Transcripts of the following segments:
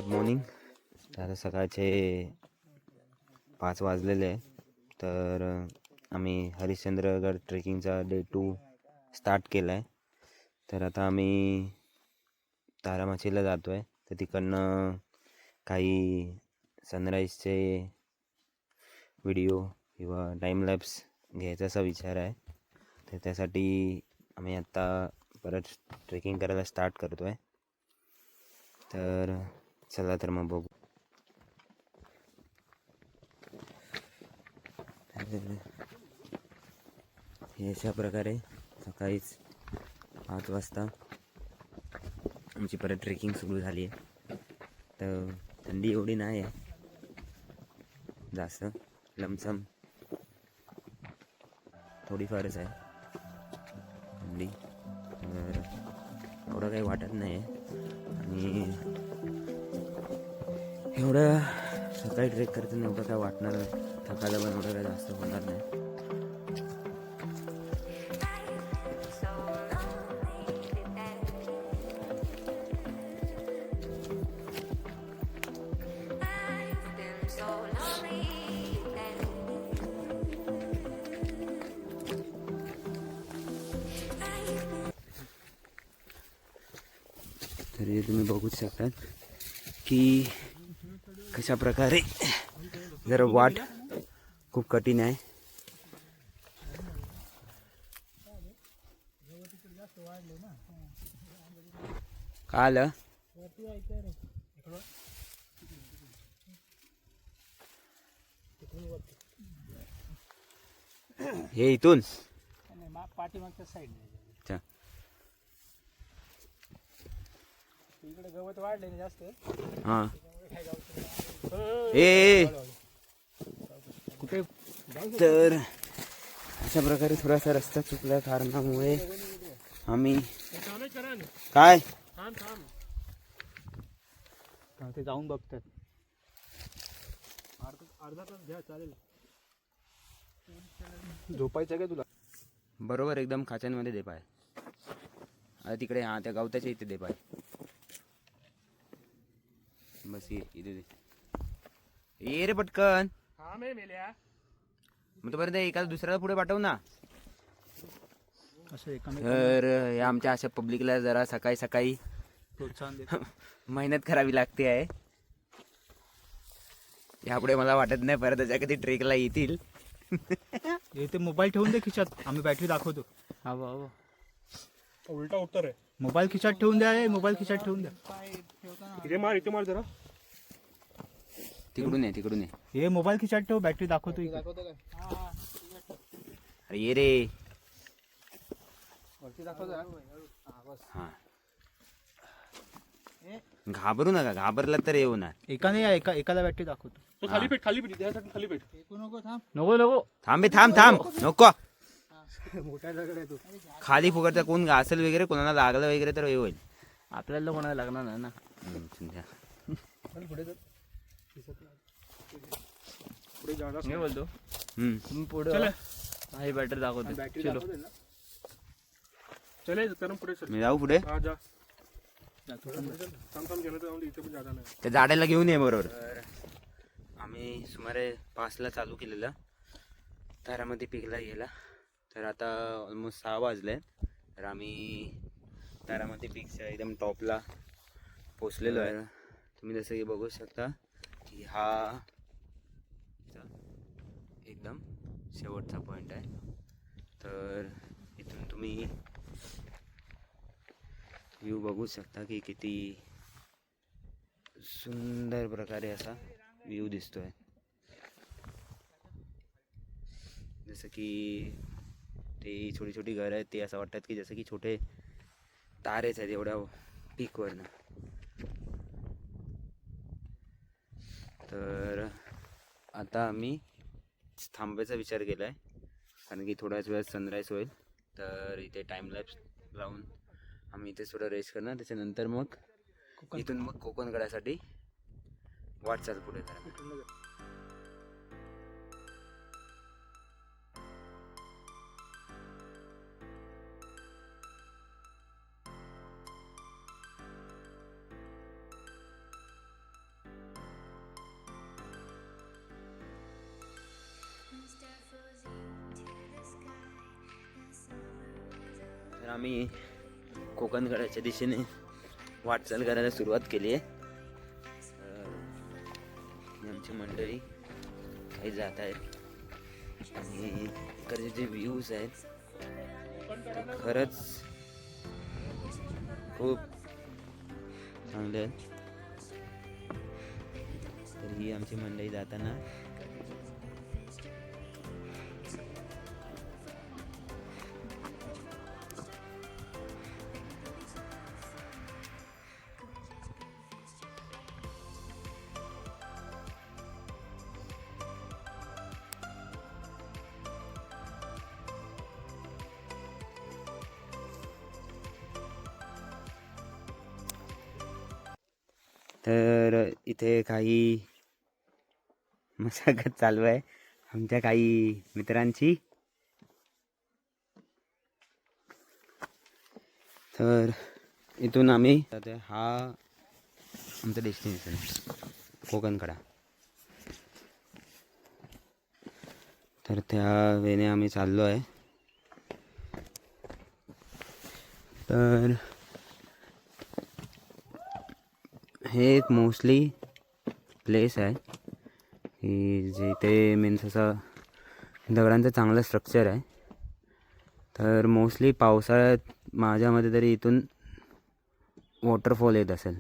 Morning. तर आता सकाळचे 5 वाजलेले आहे. तर आम्ही हरिश्चंद्रगड ट्रेकिंगचा डे 2 स्टार्ट केला आहे. तर आता आम्ही तारामाचीला जातो आहे. तर तिकडनं काही सनराईजचे व्हिडिओ किंवा टाईमलॅप्स घ्यायचा असा विचार आहे. तर त्यासाठी आम्ही आत्ता परत ट्रेकिंग करायला स्टार्ट करतो आहे. तर चला तर मग बघू. हे अशा प्रकारे सकाळीच 5 वाजता आमची परत ट्रेकिंग सुरू झाली आहे. तर थंडी एवढी नाही आहे जास्त, लमसम थोडीफारच आहे थंडी. तर एवढं काही वाटत नाही आहे. आणि एवढं सकाळी ट्रेक करताना एवढं काय वाटणार, थकायला पण एवढं काय जास्त होणार नाही. तरी तुम्ही बघूच शकता की कशा प्रकारे जरा वाट खूप कठीण आहे. काय आलं हे इथून पाठीमागच्या साईड इकडे गवत वाढले ना जास्त. हां ए कुठे तर अशा प्रकारे थोडासा रस्ता चुकल्या कारणामुळे आम्ही काय ते जाऊन बघतात. अर्धा तास घ्या चालेल. झोपायचं काय तुला? बरोबर एकदम खाच्यांमध्ये दे पाय. आता तिकडे हां त्या गवताच्या इथे दे पाय. बस ये इथे दे. ये रे पटकन. हा मी मेल्या मग तोपर्यंत एखादा दुसऱ्याला पुढे पाठव ना. असं तर या आमच्या अशा पब्लिकला जरा सकाळी सकाळी प्रोत्साहन देतो. मेहनत करावी लागते आहे. यापुढे मला वाटत नाही परत त्याच्या कधी ट्रेकला येतील. ते मोबाईल ठेवून दे खिशात, आम्ही बॅटरी दाखवतो. हा बाबा उलटा उत्तर आहे. मोबाईल खिशात ठेवून द्या. मोबाईल खिशात ठेवून द्या. इथे मार जरा. तिकडून ये तिकडून ये. हे मोबाईल खिशात ठेव, बॅटरी दाखवतो. अरे ये रे. हा घाबरू नका, घाबरला तर येऊ ना. एकाने या एकाला बॅटरी दाखवतो. खाली पेट खाली पेट. नको थांब नको. मोठा दगड आहे तो. खाली फुकटचा कोण घासल वगैरे कोणाला लागलं वगैरे तर होईल. आपल्याला कोणाला लागणार नाही ना. पुढे बोलतो पुढे आहे बॅटरी दाखवतो. मी जाऊ पुढे. त्या झाडाला घेऊन ये बरोबर. आम्ही सुमारे 5ला चालू केलेलं तारामध्ये पिकला गेला. तर आता ऑलमोस्ट 6 वाजले. तर आम्ही तारामध्ये पिकच्या एकदम टॉपला पोचलेलो आहे. तुम्ही जसं की बघू शकता की हा एकदम शेवटचा पॉईंट आहे. तर इथून तुम्ही व्ह्यू बघू शकता की किती सुंदर प्रकारे असा व्ह्यू दिसतोय. जसं की ते छोटी छोटी घरं आहेत ते असं वाटतात की जसं की छोटे तारेच आहेत एवढ्या पीकवरनं. तर आता आम्ही थांबायचा विचार केला आहे कारण की थोड्याच वेळात सनराईज होईल. तर इथे टाईमलॅप्स लावून आम्ही इथे थोडं रेस्ट करणार. त्याच्यानंतर मग इथून मग कोकणगडासाठी वाटचाल पुढे करणार. तर आम्ही कोकणगडाच्या दिशेने वाटचाल करायला सुरुवात केली आहे. आमची मंडळी काही जात आहेत आणि इकडचे जे व्ह्यूज आहेत ते खरंच खूप चांगले आहेत. तर ही आमची मंडळी जाताना तर इथे काही मशागत चालू आहे आमच्या काही मित्रांची. तर इथून आम्ही हा आमचं डेस्टिनेशन आहे कोकणकडा. तर त्या वेने आम्ही चाललो आहे. तर हे एक मोस्टली प्लेस आहे की जिथे मीन्स असं दगडांचं चांगलं स्ट्रक्चर आहे. तर मोस्टली पावसाळ्यात माझ्यामध्ये तरी इथून वॉटरफॉल येत असेल.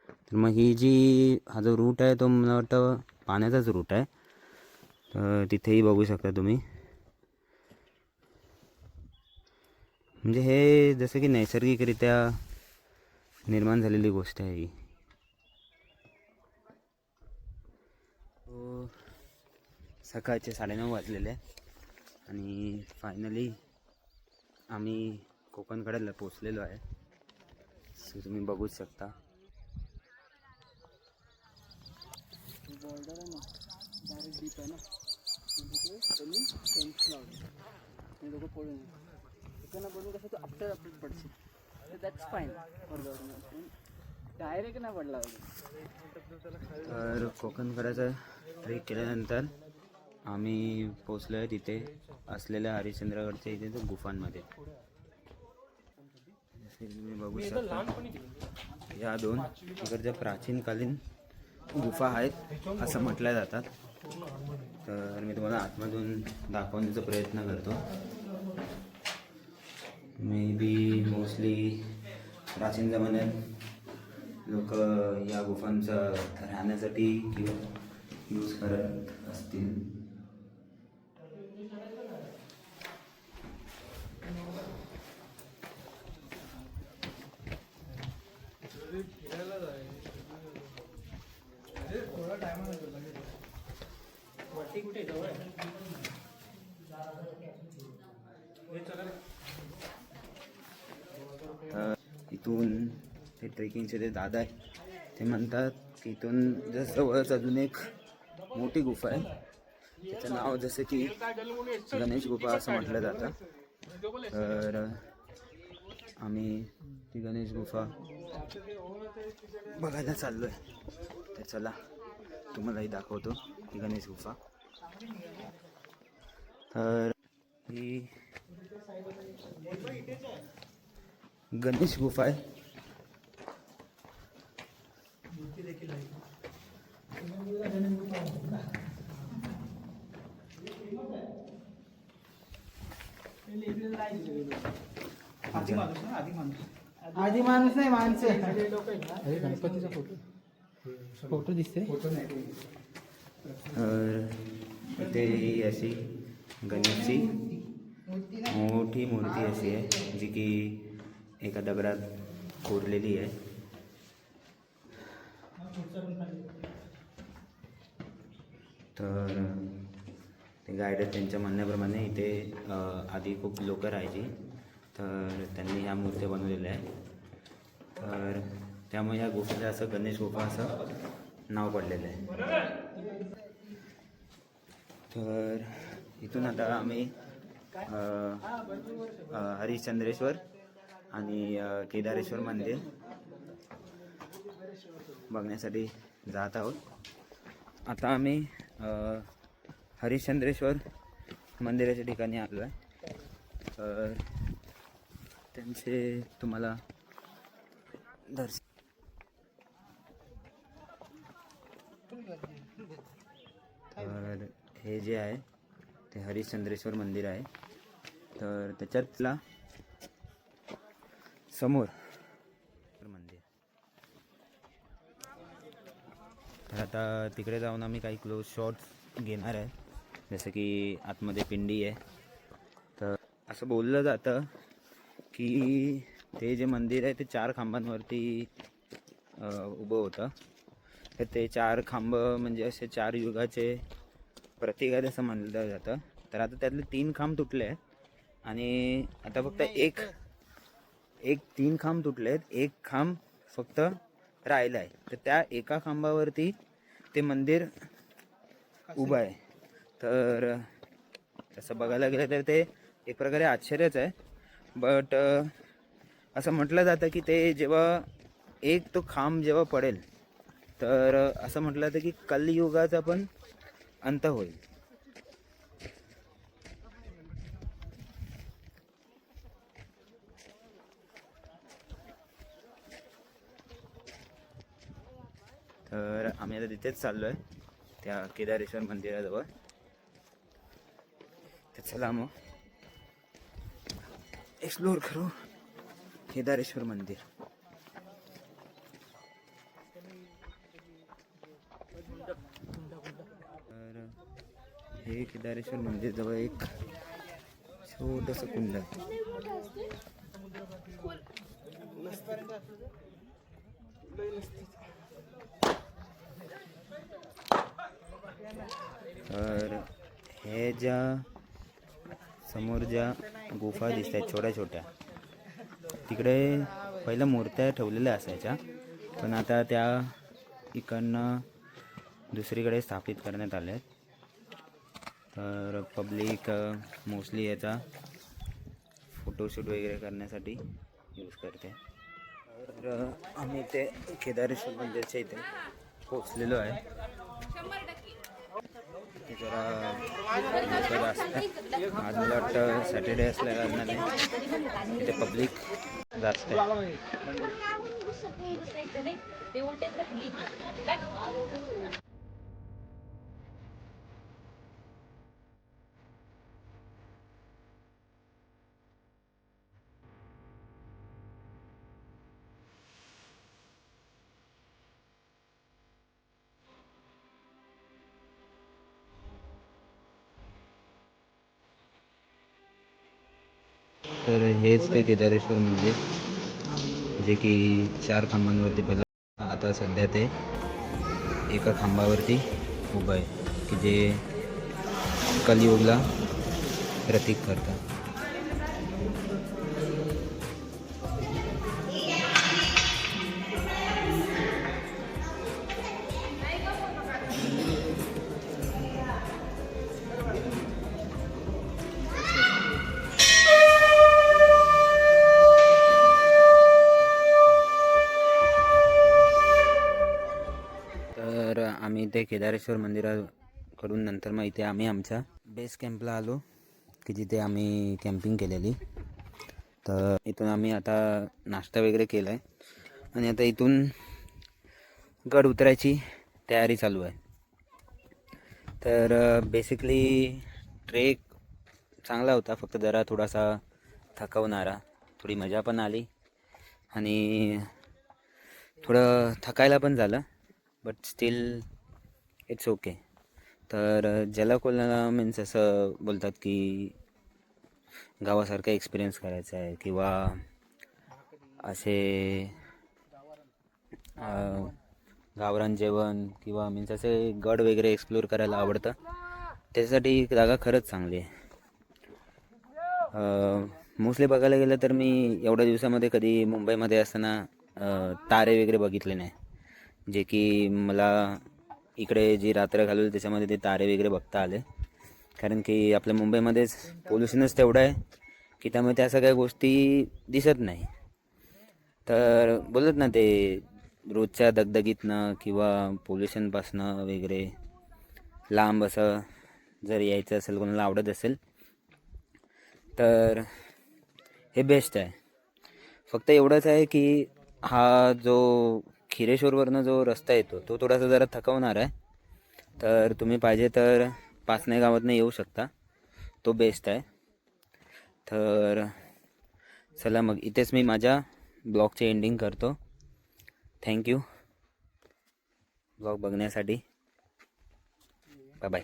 तर मग ही जी हा जो रूट आहे तो मला वाटतं पाण्याचाच रूट आहे. तर तिथेही बघू शकता तुम्ही. म्हणजे हे जसं की नैसर्गिकरित्या निर्माण झालेली गोष्ट आहे ही. सकाळचे 9:30 वाजलेले आहे आणि फायनली आम्ही कोकणकड्याला पोचलेलो आहे. सो तुम्ही बघूच शकता. बॉर्डर आहे ना डायरेक्ट डीप आहे ना म्हणजे ते त्यांनी फेन्स लावले लोक पळून तिकडनं पडून कसं तू आपल्याच आपल्याच पडशील. दॅट्स फाईन डायरेक्ट नाही पडला. तर कोकणकड्याचा ट्रेक केल्यानंतर आम्ही पोचलो आहे तिथे असलेल्या हरिश्चंद्रगडच्या इथे तो गुफांमध्ये. जसे तुम्ही बघू शकता या 2 इकडच्या प्राचीनकालीन गुफा आहेत असं म्हटल्या जातात. तर मी तुम्हाला आतमधून दाखवण्याचा प्रयत्न करतो. मे बी मोस्टली प्राचीन जमान्यात लोक या गुफांचा राहण्यासाठी किंवा यूज करत असतील. इथून ते ट्रेकिंगचे जे दादा आहे ते म्हणतात की इथून जवळच अजून एक मोठी गुफा आहे. त्याचं नाव जसं की गणेश गुफा असं म्हटलं जातं. तर आम्ही ती गणेश गुफा बघायला चाललो आहे. तर चला तुम्हालाही दाखवतो ती गणेश गुफा. तर ही गणेश गुफा आहे. आधी माणूस नाही माणसं गणपतीचा फोटो दिसते. इथे ही अशी गणेशची मोठी मूर्ती अशी आहे जी की एका दगडात कोरलेली आहे. तर ते गायडर त्यांच्या म्हणण्याप्रमाणे इथे आधी खूप लोक राहायची. तर त्यांनी ह्या मूर्त्या बनवलेल्या आहे. तर त्यामुळे ह्या गुफेला असं गणेश गुफा असं नाव पडलेलं आहे. तर इथून आता आम्ही हरिश्चंद्रेश्वर आणि केदारेश्वर मंदिर बघण्यासाठी जात आहोत. आता आम्ही हरिश्चंद्रेश्वर मंदिराच्या ठिकाणी आलो आहे. तर त्यांचे तुम्हाला दर्शन. तर हे जे आहे ते हरिश्चंद्रेश्वर मंदिर आहे. तर त्याच्यातला समोर मंदिर. तर आता तिकडे जाऊन आम्ही काही क्लोज शॉट्स घेणार आहे, जसं की आतमध्ये पिंडी आहे. तर असं बोललं जातं की ते जे मंदिर आहे ते 4 खांबांवरती उभं होतं. तर ते 4 खांब म्हणजे असे 4 युगाचे प्रतीक आहेत असं म्हणलं जातं. तर आता त्यातले 3 खांब तुटले आहेत आणि आता फक्त एक 3 खांब तुटले आहेत, 1 खांब फक्त राहिला आहे. तर त्या एका खांबावरती ते मंदिर उभं आहे. तर तसं बघायला गेलं तर ते एक प्रकारे आश्चर्यच आहे. बट असं म्हटलं जातं की ते जेव्हा एक तो खांब जेव्हा पडेल तर असं म्हटलं जातं की कलियुगाचा पण अंत होईल. तर आम्ही आता तिथेच चाललो आहे, त्या केदारेश्वर मंदिराजवळ. तर चला मग एक्सप्लोर करू केदारेश्वर मंदिर. तर हे केदारेश्वर मंदिर जवळ एक छोटंसं कुंड आहे. तर हे ज्या समोर ज्या गुफा दिसत आहेत छोट्या छोट्या, तिकडे पहिल्या मूर्त्या ठेवलेल्या असायच्या, पण आता त्या इकडनं दुसरीकडे स्थापित करण्यात आल्या आहेत. तर पब्लिक मोस्टली याचा फोटोशूट वगैरे करण्यासाठी यूज करते. तर आम्ही ते केदारेश्वर मंदिरच्या इथे पोचलेलो आहे. ते जरा लोक जास्त आहे. आज मला वाटतं सॅटर्डे असल्या कारणाने इथे पब्लिक जास्त आहे. तर हेच ते केदारेश्वर मंदिर, जे की 4 खांबांवरती पहिलं, आता सध्या ते एका खांबावरती उभं आहे, की जे कलियुगला प्रतीक करतं. तर आम्ही ते केदारेश्वर मंदिराकडून नंतर मग इथे आम्ही आमच्या बेस कॅम्पला आलो, की जिथे आम्ही कॅम्पिंग केलेली. तर इथून आम्ही आता नाश्ता वगैरे केला आहे आणि आता इथून गड उतरायची तयारी चालू आहे. तर बेसिकली ट्रेक चांगला होता, फक्त जरा थोडासा थकवणारा. थोडी मजा पण आली आणि थोडं थकायला पण झालं, बट स्टील इट्स ओके. तर ज्याला कोणाला मीन्स असं बोलतात की गावासारखा एक्सपिरियन्स करायचा आहे किंवा असे गावरान जेवण किंवा मीन्स असे गड वगैरे एक्सप्लोर करायला आवडतं, त्याच्यासाठी ही जागा खरंच चांगली आहे. मोस्टली बघायला गेलं तर मी एवढ्या दिवसामध्ये कधी मुंबईमध्ये असताना तारे वगैरे बघितले नाही, जे की मला इकडे जी रात्र घालवली त्याच्यामध्ये ते तारे वगैरे बघता आले. कारण की आपल्या मुंबईमध्येच पोल्युशनच तेवढं आहे की त्यामुळे त्या सगळ्या गोष्टी दिसत नाही. तर बोलत ना ते रोजच्या दगदगीतनं किंवा पोल्युशनपासनं वगैरे लांब असं जर यायचं असेल, कोणाला आवडत असेल तर हे बेस्ट आहे. फक्त एवढंच आहे की हा जो खिरेश्वरवरनं जो रस्ता येतो तो थोडासा जरा थकवणार आहे. तर तुम्ही पाहिजे तर पाचने गावातनं येऊ शकता, तो बेस्ट आहे. तर चला मग इथेच मी माझ्या ब्लॉगचे एंडिंग करतो. थँक्यू ब्लॉग बघण्यासाठी. Bye bye.